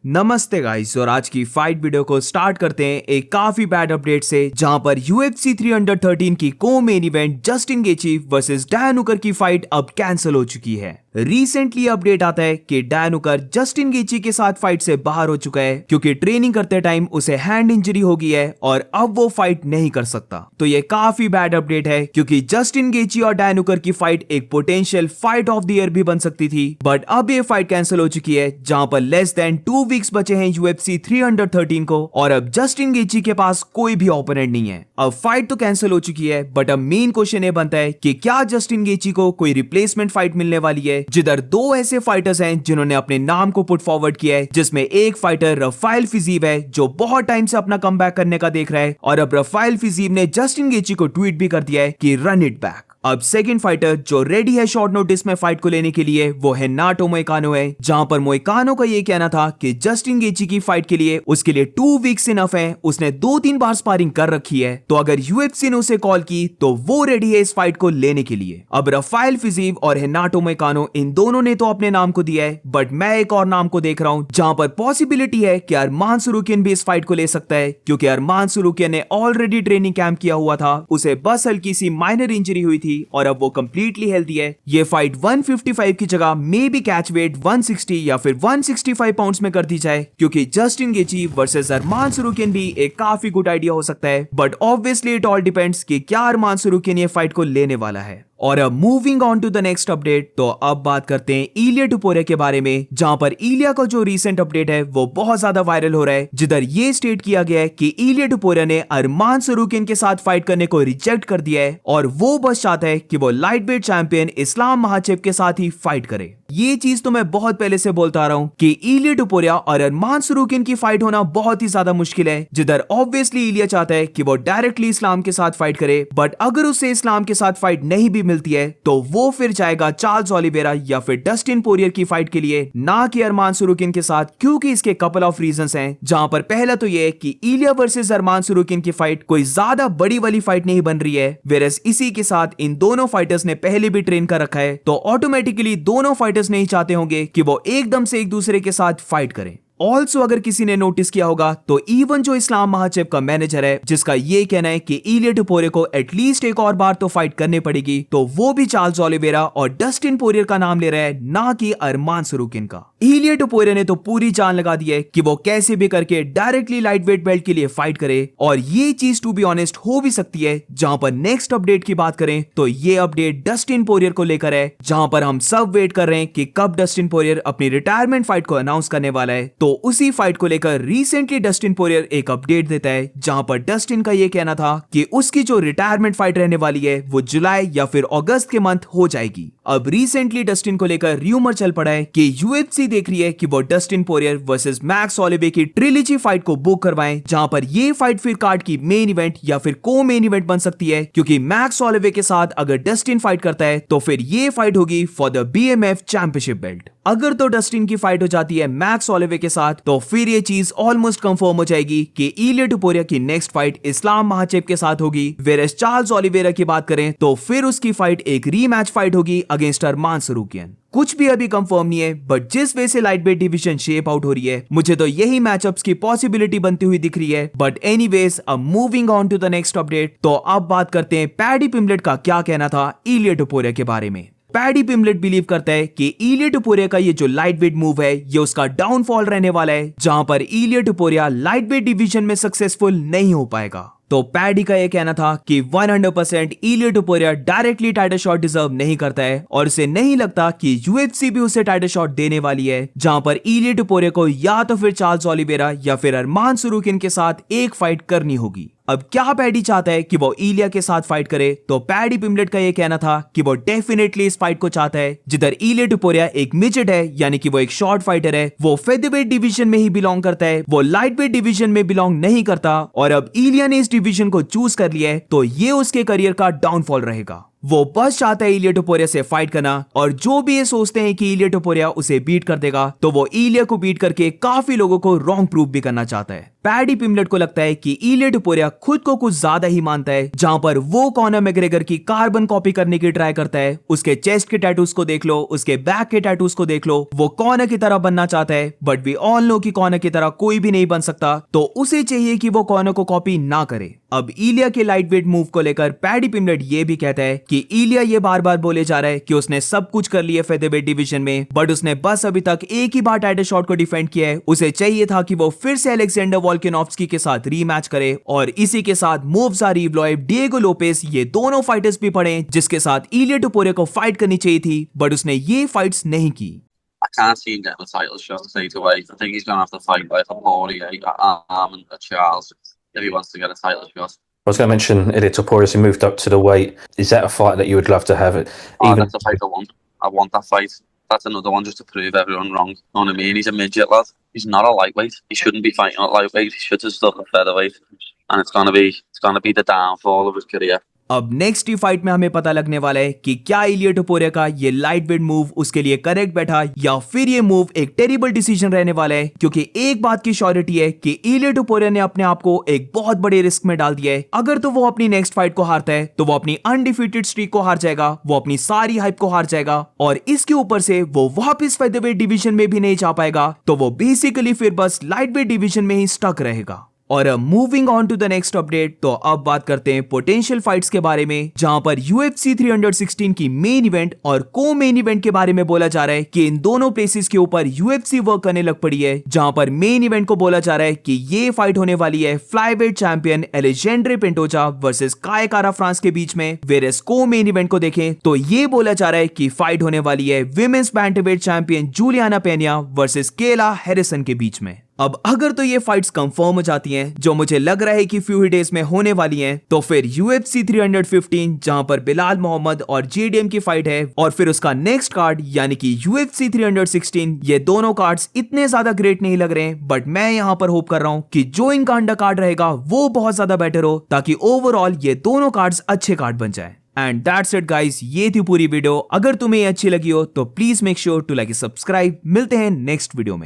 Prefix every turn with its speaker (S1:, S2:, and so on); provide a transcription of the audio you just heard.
S1: नमस्ते गाइस, और आज की फाइट वीडियो को स्टार्ट करते हैं एक काफी बैड अपडेट से, जहां पर UFC 313 की को main event Justin गेची versus Dan Hooker की फाइट अब कैंसिल हो चुकी है। रिसेंटली अपडेट आता है कि डैन हुकर जस्टिन गेची के साथ फाइट से बाहर हो चुका है क्योंकि ट्रेनिंग करते टाइम उसे हैंड इंजरी हो गई है और अब वो फाइट नहीं कर सकता। तो ये काफी बैड अपडेट है क्योंकि जस्टिन गेची और डैन हुकर की फाइट एक potential fight of the year भी बन सकती थी, बट अब ये फाइट कैंसिल हो चुकी है, जहां पर लेस देन 2 वीक्स बचे हैं UFC 313 को और अब जस्टिन गेची के पास कोई भी ओपोनेंट नहीं है। अब फाइट तो कैंसिल हो चुकी है, बट अब मेन क्वेश्चन ये बनता है कि क्या जस्टिन गेची को कोई रिप्लेसमेंट फाइट मिलने वाली है, जिधर दो ऐसे फाइटर्स हैं जिन्होंने अपने नाम को पुट फॉरवर्ड किया है, जिसमें एक फाइटर रफाइल फिजीव है जो बहुत टाइम से अपना कमबैक करने का देख रहा है, और अब रफाइल फिजीव ने जस्टिन गेची को ट्वीट भी कर दिया है कि रन इट बैक। अब सेकंड फाइटर जो रेडी है शॉर्ट नोटिस में फाइट को लेने के लिए वो है नाटो मोइकानो है, जहां पर मोइकानो का ये कहना था कि जस्टिन गेची की फाइट के लिए उसके लिए 2 वीक्स इनफ है, उसने 2-3 बार स्पारिंग कर रखी है, तो अगर UFC ने उसे कॉल की तो वो रेडी है इस फाइट को लेने के लिए। अब रफाइल फिजीव और नाटो मोइकानो इन दोनों ने तो अपने नाम को दिया है, बट मैं एक और नाम को देख रहा हूं जहां पर पॉसिबिलिटी है कि अरमान सरूकियन भी इस फाइट को ले सकता है, क्योंकि अरमान सरूकियन ने ऑलरेडी ट्रेनिंग कैंप किया हुआ था, उसे बस हल्की सी माइनर इंजरी हुई थी और अब वो कंप्लीटली हेल्दी है। ये फाइट 155 की जगह मे बी कैच वेट 160 या फिर 165 पाउंड्स में कर दी जाए, क्योंकि जस्टिन गेची वर्सेस अरमान सरूकियन भी एक काफी गुड आइडिया हो सकता है, but obviously it all depends कि क्या अरमान सरूकियन ये फाइट को लेने वाला है। और अब moving on to the next update, तो अब बात करते हैं इलिया टुपोरिया के बारे में, जहां पर इलिया का जो रीसेंट अपडेट है वो बहुत ज्यादा वायरल हो रहा है, जिधर ये स्टेट किया गया है कि इलिया टुपोरिया ने अरमान सरूकियन के साथ फाइट करने को रिजेक्ट कर दिया है और वो बस चाहता है कि वो लाइट वेट चैंपियन इस्लाम महाचेव के साथ ही फाइट करे। ये चीज तो मैं बहुत पहले से बोलता आ रहा हूं कि इलिया टुपोरिया और अरमान सरूकियन की फाइट होना बहुत ही ज्यादा मुश्किल है, जिधर ऑब्वियसली इलिया चाहता है कि वो डायरेक्टली इस्लाम के साथ फाइट करे, बट अगर उसे इस्लाम के साथ फाइट नहीं भी मिलती है तो वो फिर जाएगा चार्ल्स ओलिवेरा या फिर डस्टिन पोरियर की फाइट के लिए, ना कि अरमान सरूकियन के साथ, क्योंकि इसके कपल ऑफ रीजंस हैं, जहां पर पहला तो ये है कि इलिया वर्सेस अरमान सरूकियन की फाइट कोई ज्यादा बड़ी वाली फाइट नहीं बन रही है, वेरस इसी के साथ इन दोनों फाइटर्स ने पहले भी ट्रेन कर रखा है, तो ऑटोमेटिकली दोनों फाइटर्स नहीं चाहते होंगे कि वो एकदम से एक दूसरे के साथ फाइट करें। ऑल्सो अगर किसी ने नोटिस किया होगा तो इवन जो इस्लाम महाचेव का मैनेजर है, जिसका ये कहना है कि इलिया टुपोरिया को एटलीस्ट एक और बार तो फाइट करनी पड़ेगी, तो वो भी चार्ल्स ओलिवेरा और डस्टिन पोरियर का नाम ले रहा है, ना कि अरमान सरूकियन का। इलिया टुपोरिया ने तो पूरी जान लगा दी है कि वो कैसे भी करके डायरेक्टली लाइट वेट बेल्ट के लिए फाइट करे, और ये चीज टू बी ऑनेस्ट हो भी सकती है। जहां पर नेक्स्ट अपडेट की बात करें तो ये अपडेट डस्टिन पोरियर को लेकर है, जहां पर हम सब वेट कर रहे हैं कि कब डस्टिन पोरियर अपनी रिटायरमेंट फाइट को अनाउंस करने वाला है। तो उसी फाइट को लेकर रिसेंटली डस्टिन पोरियर एक अपडेट देता है, जहां पर डस्टिन का ये कहना था कि उसकी जो रिटायरमेंट फाइट रहने वाली है वो जुलाई या फिर अगस्त के मंथ हो जाएगी। अब रिसेंटली डस्टिन को लेकर र्यूमर चल पड़ा है कि UFC देख रही है कि वो Dustin Poirier versus max Holloway की ट्रिलॉजी फाइट को बुक करवाएं, जहां पर ये फाइट फिर कार्ड की मेन इवेंट या फिर को मेन इवेंट बन सकती है, क्योंकि मैक्स होलोवे के साथ अगर डस्टिन फाइट करता है तो फिर ये फाइट होगी for the BMF championship belt. अगर तो डस्टिन की फाइट हो जाती है मैक्स होलोवे के साथ तो फिर ये चीज ऑलमोस्ट कंफर्म हो जाएगी कि इलिया टुपोरिया की नेक्स्ट फाइट इस्लाम महाचेव के साथ होगी। वेरस चार्ल्स ओलिवेरा की बात करें तो फिर उसकी फाइट एक रीमैच फाइट होगी अगेंस्ट अरमान सरूकियन। कुछ भी अभी कंफर्म नहीं है, बट जिस वे से light weight division shape out हो रही है, मुझे तो यही मैचअप्स की पॉसिबिलिटी बनती हुई दिख रही है। बट एनीवेज, अब moving on to the next update, तो अब बात करते हैं पैडी पिम्बलेट का क्या कहना था इलिया टुपोरिया के बारे में। पैडी पिम्बलेट बिलीव करता है कि इलिया टुपोरिया का ये जो लाइट वेट मूव है ये उसका डाउनफॉल रहने वाला है, जहां पर इलिया टुपोरिया लाइट वेट डिवीजन में सक्सेसफुल नहीं हो पाएगा। तो पैडी का ये कहना था कि 100% Ilia Topuria directly title shot deserve नहीं करता है, और उसे नहीं लगता कि UFC भी उसे टाइटल शॉट देने वाली है, जहां पर इलिया टुपोरिया को या तो फिर चार्ल्स ओलिवेरा या फिर अरमान सरूकियन के साथ एक फाइट करनी होगी। अब क्या पैडी चाहता है कि वो इलिया के साथ फाइट करे, तो पैडी पिम्बलेट का ये कहना था कि वो डेफिनेटली इस फाइट को चाहता है, जिधर इलिया टुपोरिया एक मिडजेट है, यानी कि वो एक शॉर्ट फाइटर है, वो फेदरवेट डिवीजन में ही बिलोंग करता है, वो लाइट वेट डिवीजन में बिलोंग नहीं करता, और अब इलिया ने इस डिवीजन को चूज कर लिया है, तो ये उसके करियर का डाउनफॉल रहेगा। वो बस चाहता है इलिया टोपुरिया से फाइट करना, और जो भी ये सोचते हैं कि इलिया टोपुरिया उसे बीट कर देगा, तो वो इलिया को बीट करके काफी लोगों को रॉन्ग प्रूफ भी करना चाहता है। पैडी पिम्बलेट को लगता है कि इलिया टोपुरिया खुद को कुछ ज्यादा ही मानता है, जहां पर वो कॉनर मैग्रेगर की कार्बन कॉपी करने की ट्राई करता है। उसके चेस्ट के टैटूज को देख लो, उसके बैक के टैटूज को देख लो, वो कॉनर की तरह बनना चाहता है, बट वी ऑल नो कि कॉनर की तरह कोई भी नहीं बन सकता, तो उसे चाहिए कि वो कॉनर को कॉपी ना करे। अब इलिया के लाइट वेट मूव को लेकर पैडी पिम्बलेट ये भी कहता है कि इलिया ये बार बार बोले जा रहा है कि उसने सब कुछ कर लिया फेदरवेट डिवीजन में, बट उसने बस अभी तक एक ही बार टाइटल शॉट को डिफेंड किया है। उसे चाहिए था कि वो फिर से अलेक्जेंडर वोल्कानोव्स्की के साथ रीमैच करे, और इसी के साथ मोव्जा रिवलॉइव, डिएगो लोपेस, ये दोनों फाइटर्स भी पड़े जिसके साथ इलिया टोपुरिया को फाइट करनी चाहिए थी, बट उसने ये फाइट्स नहीं की।
S2: I can't see him getting a title shot straight away. I think he's going to have to fight like a Poirier, a Arman, a Charles if he wants to get a title shot.
S3: I was going to mention Ilia Topuria, who moved up to the weight. Is that a fight that you would love to have?
S2: That's a fight I want. I want that fight. That's another one just to prove everyone wrong. You know what I mean? He's a midget lad. He's not a lightweight. He shouldn't be fighting at lightweight. He should have stuck at featherweight. And it's gonna be the downfall of his career.
S1: अब next ही fight में हमें पता लगने वाला है कि क्या इलिया टोपुरिया का ये लाइट वेट मूव उसके लिए करेक्ट बैठा, या फिर ये मूव एक टेरिबल डिसीजन रहने वाला है। क्योंकि एक बात की श्योरिटी है कि इलिया टोपुरिया ने अपने आप को एक बहुत बड़े रिस्क में डाल दिया है। अगर तो वो अपनी नेक्स्ट फाइट को हारता है, तो वो अपनी अनडिफीटेड स्ट्रीक को हार जाएगा, वो अपनी सारी हाइप को हार जाएगा, और इसके ऊपर से वो वापस फेदरवेट डिवीजन में भी नहीं जा पाएगा, तो वो बेसिकली फिर बस लाइट वेट डिवीजन में ही स्टक रहेगा। और moving on to the next update, तो अब बात करते हैं पोटेंशियल फाइट्स के बारे में, जहां पर UFC 316 की मेन इवेंट और को मेन इवेंट के बारे में बोला जा रहा है कि इन दोनों प्लेसेस के ऊपर UFC वर्क करने लग पड़ी है। जहां पर मेन इवेंट को बोला जा रहा है कि ये फाइट होने वाली है फ्लाईवेट चैंपियन एलेजेंड्रे पेंटोजा वर्सेस काय कारा फ्रांस के बीच में। वेरेस को मेन इवेंट को देखें तो ये बोला जा रहा है कि फाइट होने वाली है विमेंस बैंटरवेट चैंपियन जूलियाना पेनिया वर्सेस केला हैरिसन के बीच में। अब अगर तो ये फाइट्स कंफर्म हो जाती हैं, जो मुझे लग रहा है कि फ्यू ही डेज में होने वाली हैं, तो फिर UFC 315 जहां पर बिलाल मोहम्मद और JDM की फाइट है, और फिर उसका नेक्स्ट कार्ड यानी कि UFC 316, ये दोनों कार्ड्स इतने ज्यादा ग्रेट नहीं लग रहे हैं, बट मैं यहां पर होप कर रहा हूं कि जो इनका अंडर कार्ड रहेगा वो बहुत ज्यादा बेटर हो, ताकि ओवरऑल ये दोनों कार्ड्स अच्छे कार्ड बन जाए। एंड दैट्स इट गाइस, ये थी पूरी वीडियो। अगर तुम्हें अच्छी लगी हो तो please make sure to like subscribe. मिलते हैं नेक्स्ट वीडियो में।